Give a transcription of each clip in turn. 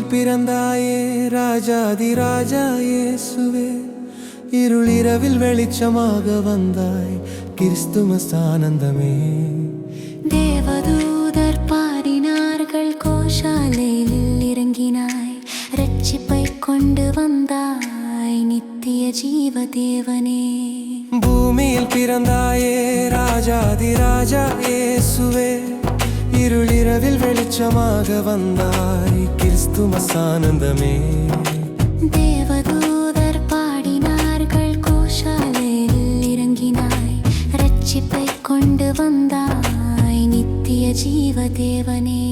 பூமியில் பிறந்தாயே ராஜாதி ராஜா இயேசுவே, இருளிரவில் வெளிச்சமாக வந்தாய் கிறிஸ்துமஸ் ஆனந்தமே. தேவதூதர் பாடினார்கள், கோஷாலையில் இறங்கினாய், ரட்சிப்பை கொண்டு வந்தாய் நித்திய ஜீவ தேவனே. பூமியில் பிறந்தாயே ராஜாதி ராஜா இயேசுவே, இருளிரவில் வெளிச்சமாக வந்தாய் கிறிஸ்துமஸ் ஆனந்தமே. தேவதூதர் பாடினார்கள், கோஷாலையில் இறங்கினாய், ரட்சிப்பை கொண்டு வந்தாய் நித்திய ஜீவ தேவனே.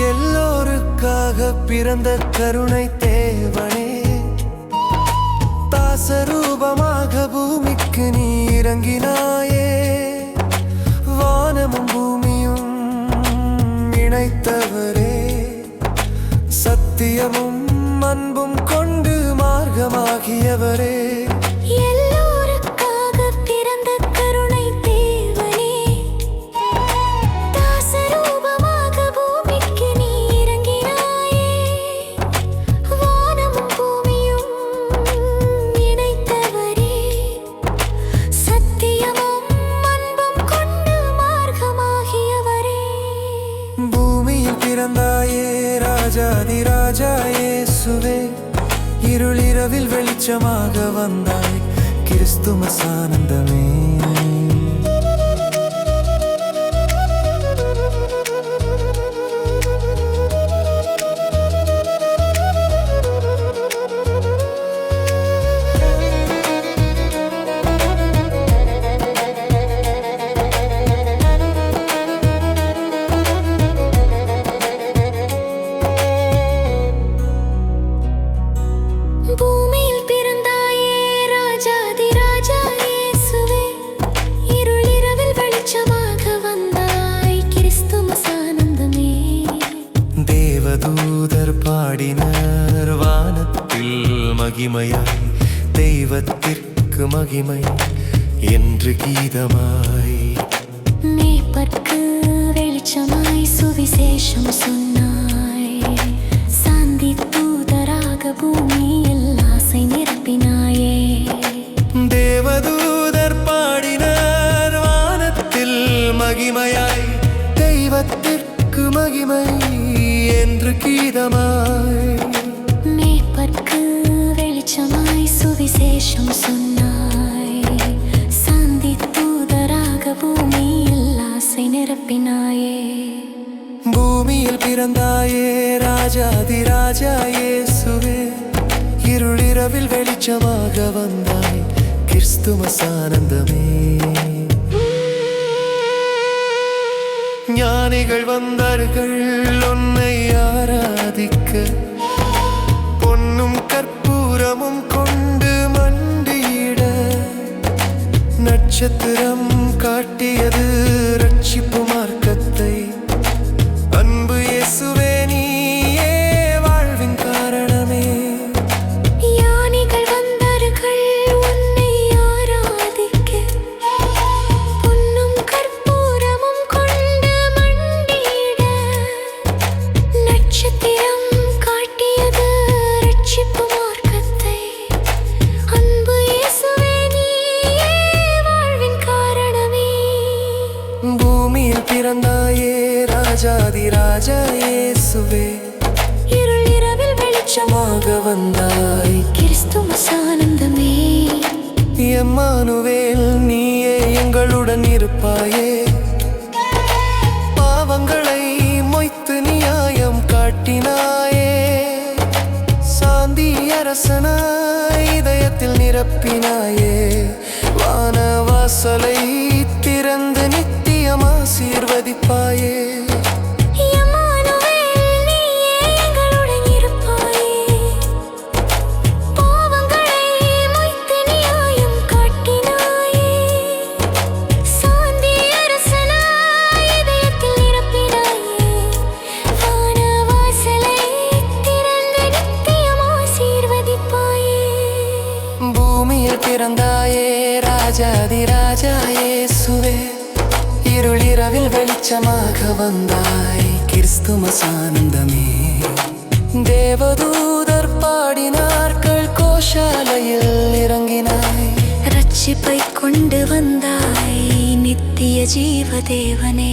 எல்லோருக்காக பிறந்த கருணை தேவனே, தாசரூபமாக பூமிக்கு நீ இறங்கினாயே. வானமும் பூமியும் இணைத்தவரே, சத்தியமும் அன்பும் கொண்டு மார்க்கமாகியவரே. பிறந்தாயே ராஜாதி ராஜா இயேசுவே, இருளிரவில் வெளிச்சமாக வந்தாய் கிறிஸ்துமஸ் ஆனந்தமே. பூமியில் பிறந்தாயே ராஜாதி ராஜா இயேசுவே, இருளிரவில் வெளிச்சமாக வந்தாய் கிறிஸ்துமஸ் ஆனந்தமே. தேவதூதர் பாடினர் வானத்தில் மகிமையாய், தெய்வத்திற்கு மகிமை என்று கீதமாய். மேய்ப்பர்க்கு வெளிச்சமாய் சுவிசேஷம் சொன்னாய், சாந்தி தூதராக பூமியில் ஆசை நிரப்பினாயே. தேவதூதர் பாடினர் வானத்தில் மகிமையாய், தெய்வத்திற்கு மகிமை என்று கீதமாய். மேய்ப்பர்க்கு வெளிச்சமாய் சுவிசேஷம் சொன்னாய், சாந்தி தூதராக பூமியில் ஆசை நிரப்பினாயே. பூமியில் பிறந்தாயே ராஜாதி ராஜா இயேசுவே, இருளிரவில் வெளிச்சமாக வந்தாய் கிறிஸ்துமஸ் ஆனந்தமே. ஞானிகள் வந்தார்கள் உன்னை ஆராதிக்க, பொன்னும் கற்பூரமும் கொண்டு மண்டியிட. நட்சத்திரம் காட்டியது ரட்சிப்பு மார்க்கத்தை, அன்பு இயேசுவே நீயே வாழ்வின் காரணமே. ஞானிகள் வந்தார்கள் உன்னை ஆராதிக்க, பொன்னும் கற்பூரமும் கொண்டு மண்டியிட. நட்சத்திரம் காட்டியது ரட்சிப்பு மார்க்கத்தை, அன்பு இயேசுவே நீயே வாழ்வின் காரணமே. பூமியில் பிறந்தாயே ராஜாதி ராஜா இயேசுவே, இருளிரவில் வெளிச்சமாக வந்தாய் கிறிஸ்துமஸ் ஆனந்தமே. எம்மானுவேல் நீயே எங்களுடன் இருப்பாயே, பாவங்களை மொய்த்து நியாயம் காட்டினாயே. சாந்தி அரசனாய் இதயத்தில் நிரப்பினாயே, வானவாசலை திறந்து நித்தியம் ஆசீர்வதிப்பாயே. பாவங்களை மொய்த்து நியாயம் காட்டினாயே, சாந்தி வெளிச்சமாக வந்தாய் கிறிஸ்துமஸ் ஆனந்தமே. தேவதூதர் பாடினார்கள், கோஷாலையில் இறங்கினாய். ரட்சிப்பை கொண்டு வந்தாய் நித்திய ஜீவ தேவனே.